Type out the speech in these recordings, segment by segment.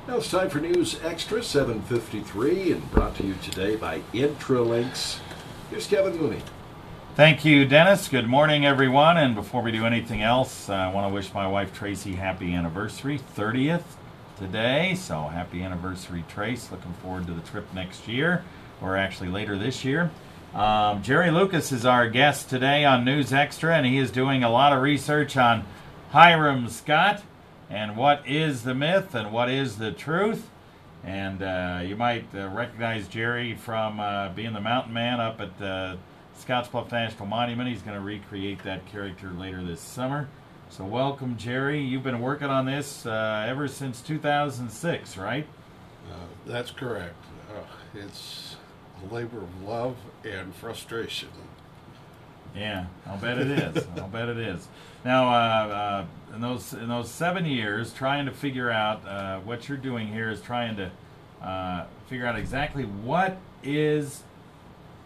Now it's time for News Extra 7:53 and brought to you today by Intralinks. Here's Kevin Mooney. Thank you, Dennis. Good morning, everyone. And before we do anything else, I want to wish my wife Tracy happy anniversary, 30th today. So happy anniversary, Trace. Looking forward to the trip next year, or actually later this year. Jerry Lucas is our guest today on News Extra, and he is doing a lot of research on Hiram Scott and what is the myth and what is the truth. And you might recognize Jerry from being the mountain man up at Scottsbluff National Monument. He's going to recreate that character later this summer. So welcome, Jerry. You've been working on this ever since 2006, right? That's correct. It's a labor of love and frustration. Yeah, I'll bet it is. I'll bet it is. Now, in those 7 years, trying to figure out what you're doing here is trying to figure out exactly what is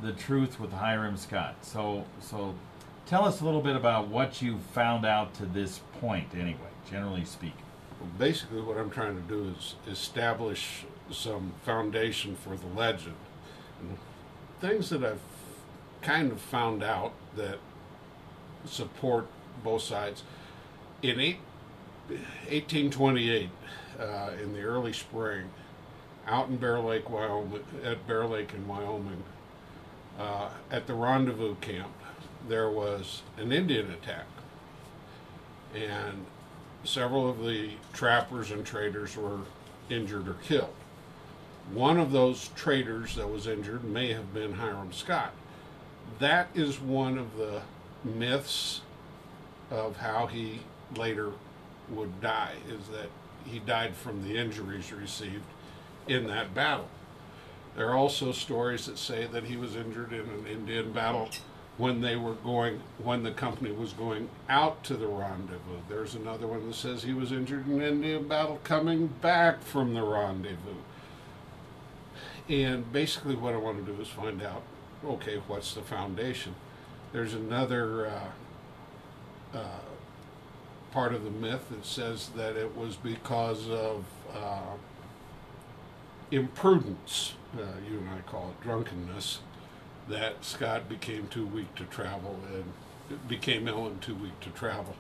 the truth with Hiram Scott. So tell us a little bit about what you found out to this point, anyway, generally speaking. Well, basically, what I'm trying to do is establish some foundation for the legend. And things that I've kind of found out that support both sides. In 1828, in the early spring, out in Bear Lake, Wyoming, at Bear Lake in Wyoming, at the rendezvous camp, there was an Indian attack, and several of the trappers and traders were injured or killed. One of those traders that was injured may have been Hiram Scott. That is one of the myths of how he later would die, is that he died from the injuries received in that battle. There are also stories that say that he was injured in an Indian battle when the company was going out to the rendezvous. There's another one that says he was injured in an Indian battle coming back from the rendezvous. And basically what I want to do is find out, okay, what's the foundation? There's another part of the myth that says that it was because of imprudence, you and I call it drunkenness, that Scott became too weak to travel and became ill and too weak to travel.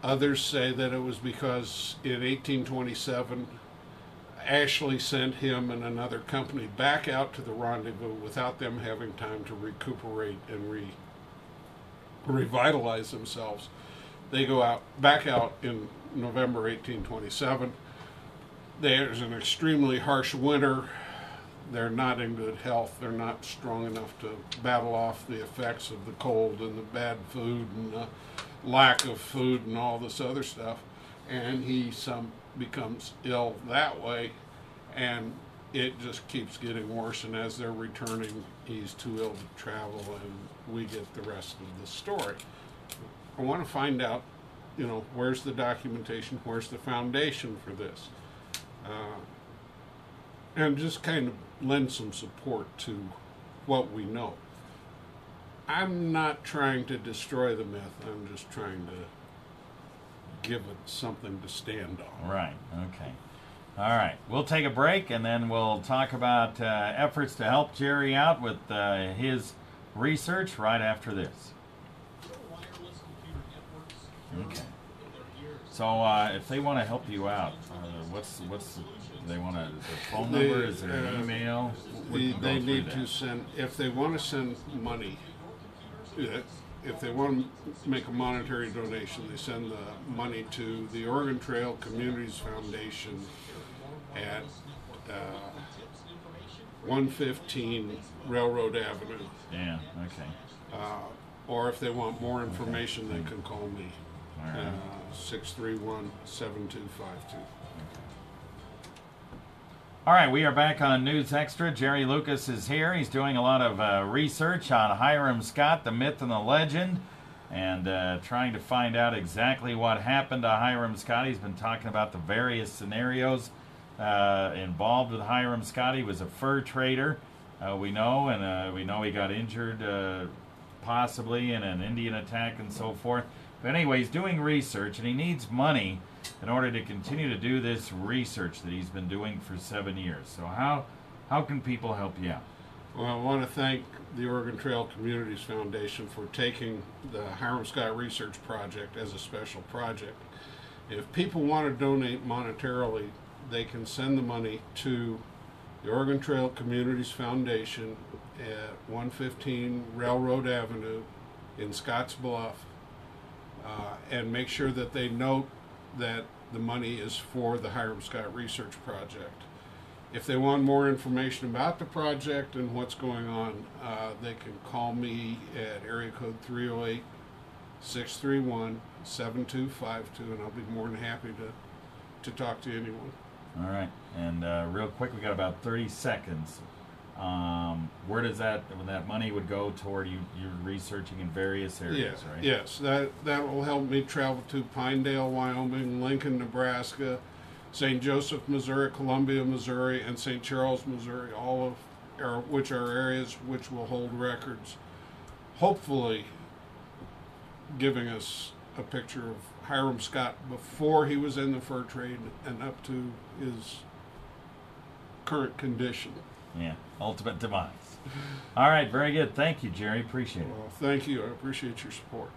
Others say that it was because in 1827, Ashley sent him and another company back out to the rendezvous without them having time to recuperate and revitalize themselves. They go back out in November 1827. There's an extremely harsh winter. They're not in good health. They're not strong enough to battle off the effects of the cold and the bad food and the lack of food and all this other stuff. And he becomes ill that way, and it just keeps getting worse. And as they're returning, he's too ill to travel, and we get the rest of the story. I want to find out, where's the documentation, where's the foundation for this, and just kind of lend some support to what we know. I'm not trying to destroy the myth. I'm just trying to give it something to stand on. Right. Okay. All right. We'll take a break, and then we'll talk about efforts to help Jerry out with his research right after this. Okay. So if they want to help you out, what's they want a phone number? Is there an email? They need to send, if they want to send money, if they want to make a monetary donation, they send the money to the Oregon Trail Communities Foundation at 115 Railroad Avenue. Yeah, okay. Or if they want more information, they can call me. All right. 631-7252. All right, we are back on News Extra. Jerry Lucas is here. He's doing a lot of research on Hiram Scott, the myth and the legend, and trying to find out exactly what happened to Hiram Scott. He's been talking about the various scenarios involved with Hiram Scott. He was a fur trader, we know, and we know he got injured possibly in an Indian attack and so forth. But anyway, he's doing research, and he needs money in order to continue to do this research that he's been doing for 7 years. So how can people help you out? Well, I want to thank the Oregon Trail Communities Foundation for taking the Hiram Scott Research Project as a special project. If people want to donate monetarily, they can send the money to the Oregon Trail Communities Foundation at 115 Railroad Avenue in Scottsbluff, and make sure that they note that the money is for the Hiram Scott Research Project. If they want more information about the project and what's going on, they can call me at area code 308-631-7252, and I'll be more than happy to talk to anyone. All right, and real quick, we got about 30 seconds. Where does that money would go toward you're researching in various areas, right? Yes, that will help me travel to Pinedale, Wyoming, Lincoln, Nebraska, St. Joseph, Missouri, Columbia, Missouri, and St. Charles, Missouri, which are areas which will hold records, hopefully giving us a picture of Hiram Scott before he was in the fur trade and up to his current condition. Yeah, ultimate demise. All right, very good. Thank you, Jerry. Appreciate it. Well, thank you. I appreciate your support.